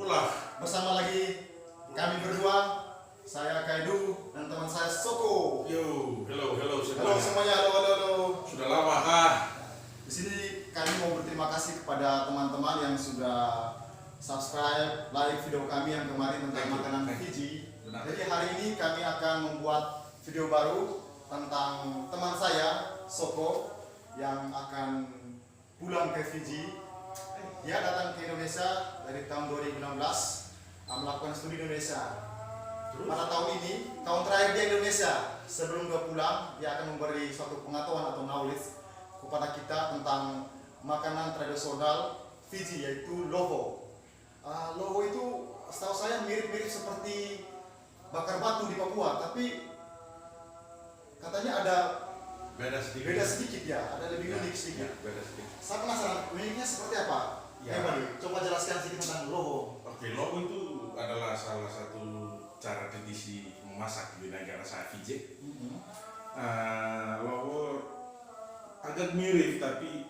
Ulah. Bersama lagi kami berdua, saya Kaidu dan teman saya Soko. Yo, hello semuanya. Halo semuanya, halo. Sudah lama kah? Di sini kami mau berterima kasih kepada teman-teman yang sudah subscribe, like video kami yang kemarin tentang makanan Fiji. Benar. Jadi hari ini kami akan membuat video baru tentang teman saya Soko yang akan pulang ke Fiji. Dia datang ke Indonesia dari tahun 2016, melakukan studi di Indonesia. Pada tahun ini, tahun terakhir di Indonesia, sebelum dia pulang, dia akan memberi suatu pengetahuan atau knowledge kepada kita tentang makanan tradisional Fiji, yaitu loho. Loho itu setahu saya mirip-mirip seperti bakar batu di Papua, tapi katanya ada Beda sedikit ya, ada lebih unik sedikit. Beda sedikit. Saya penasaran, uniknya seperti apa? Ya. Coba jelaskan sedikit tentang loho. Oke, logo itu adalah salah satu cara tradisi memasak di negara saya Fiji. Logo agak mirip tapi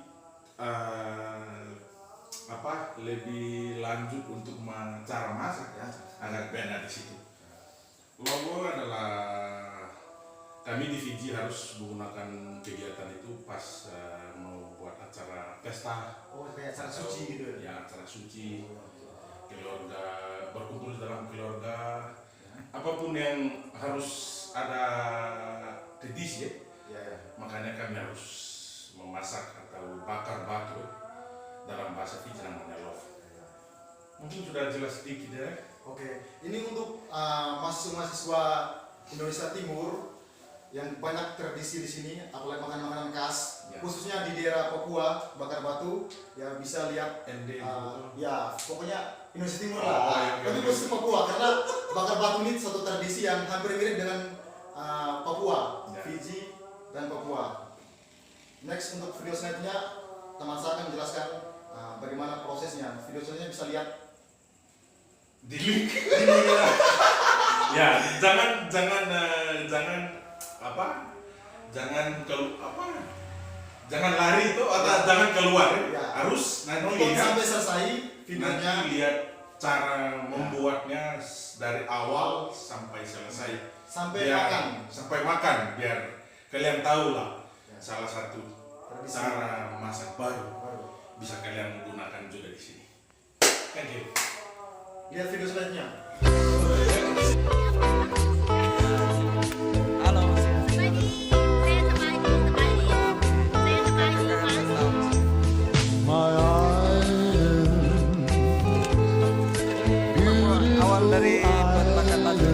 lebih lanjut untuk cara masak ya, agak beda di situ. Logo adalah kami di Fiji harus menggunakan kegiatan itu pas mau buat acara pesta. Oh, kayak acara suci gitu ya? Ya, acara suci, keluarga, berkumpul dalam keluarga, apapun yang harus ada tradisi ya. Makanya kami harus memasak atau bakar batu dalam bahasa Fiji namanya love. Mungkin sudah jelas sedikit ya. Oke, ini untuk mahasiswa Indonesia Timur yang banyak tradisi di sini, apalagi makanan-makanan khas, khususnya di daerah Papua, bakar batu, ya bisa lihat. Ya, pokoknya Indonesia Timur lah. Tapi khusus Papua, karena bakar batu ini satu tradisi yang hampir mirip dengan Papua, Fiji dan Papua. Next, untuk video selanjutnya, teman saya akan menjelaskan bagaimana prosesnya. Video selanjutnya bisa lihat di link. Ya, jangan jangan lari itu atau jangan keluar ya. Harus nanti lihat sampai selesai videonya, nanti lihat cara membuatnya dari awal sampai selesai sampai makan biar kalian tahu lah salah satu cara masak baru bisa kalian gunakan juga di sini. Thank you. Lihat video selanjutnya. Dari Bakar Batu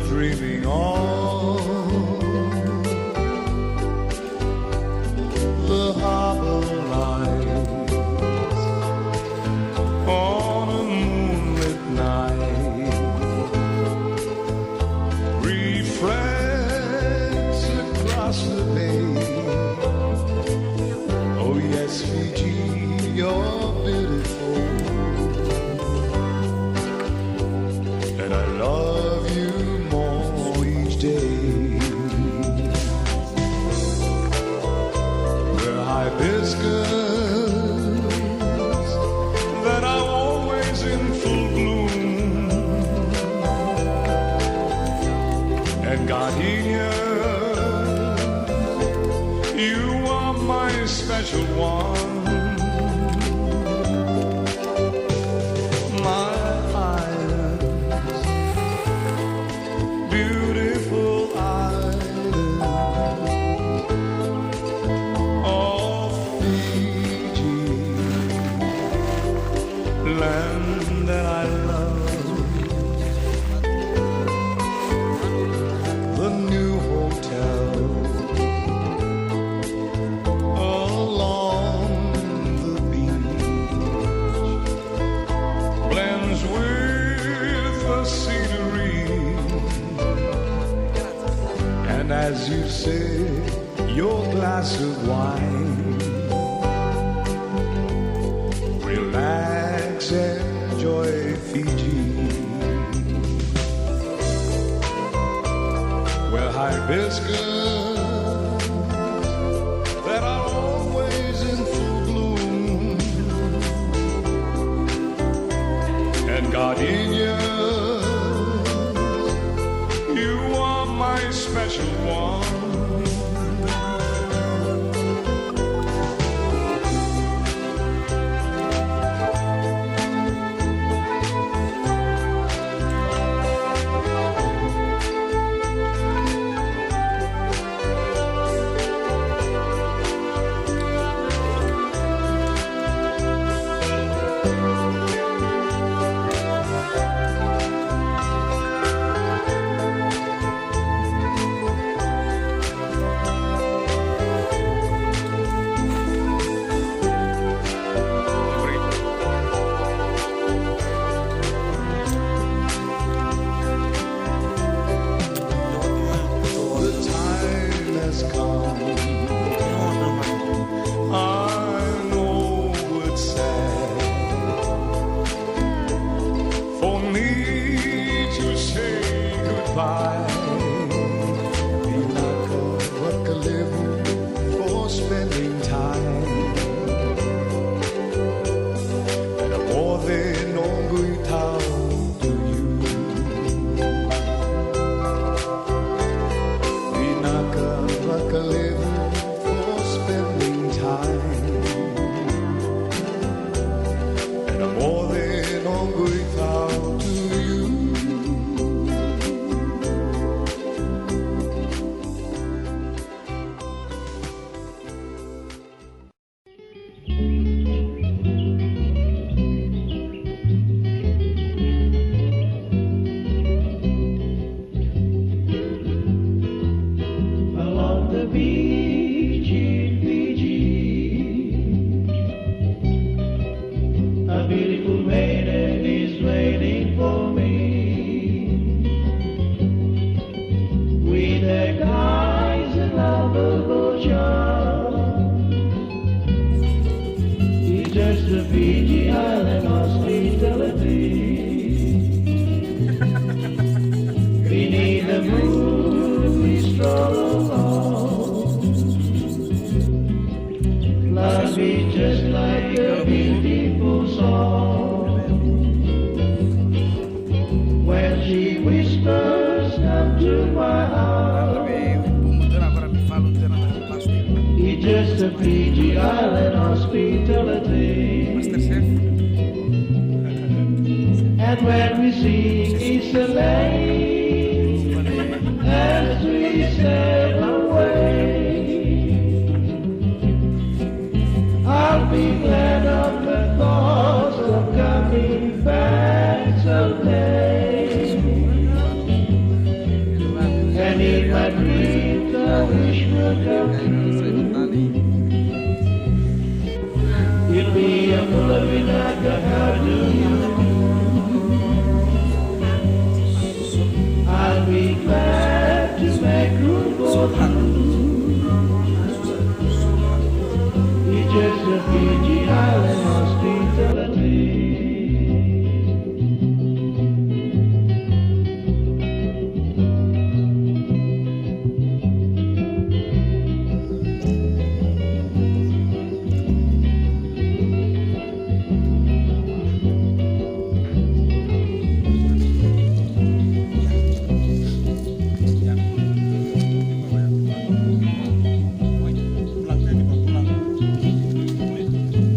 dreaming on the harbor lights on a moonlit night reflects across the bay. Oh yes, Fiji, you're beautiful, and I love you more each day. The hibiscus that are always in full bloom, and gardenia, you are my special one. Land that I love, the new hotel say your glass of wine. Relax, enjoy Fiji. Well, hibiscus that are always in full bloom, and gardenias, you are my special one.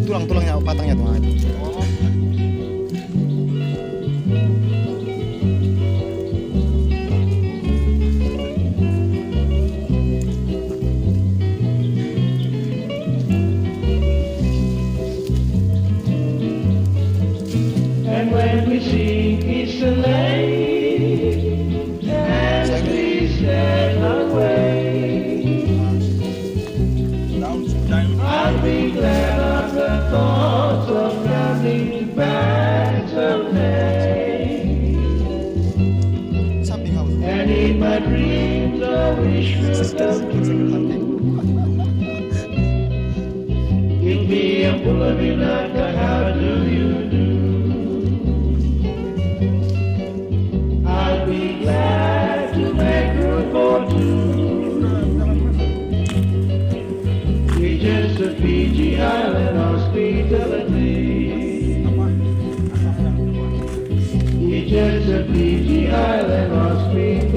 Tulang-tulangnya, batangnya tuh. And when we sing, it's a lane, as we sail away, I'll be glad of the thoughts of coming made my dreams a wish will come true. Give me a pull of your knife, how do you do? I'll be glad to make room for two. We're just a Fiji Island hospitality. We're just a Fiji Island hospitality.